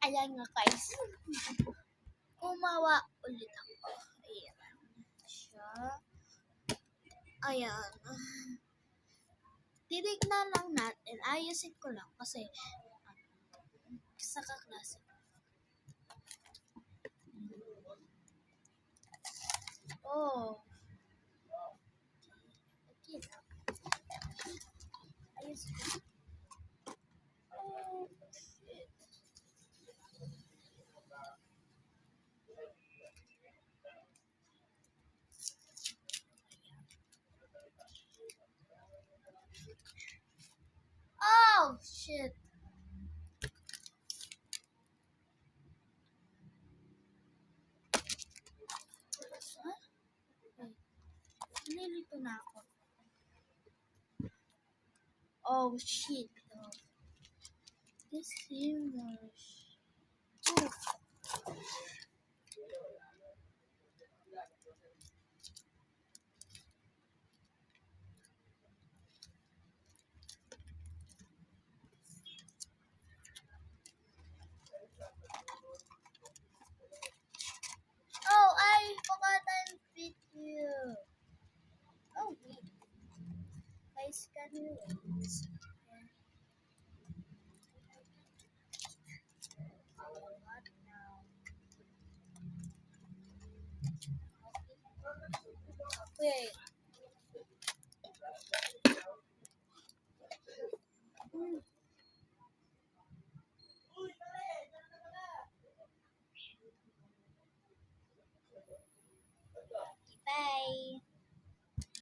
Ayan nga guys. Gumawa ulit ako. Ayan. Siya. Ayan. Titignan lang natin. Ayusin ko lang kasi sa kaklase. Oh. Okay. Ayusin ko. Oh, shit. Oh, shit. Huh? Nilito na ako. Oh, shit. Oh. This image. Oh. Oh, I forgot that video. Oh, wait. Guys, can you wait? What now? Wait.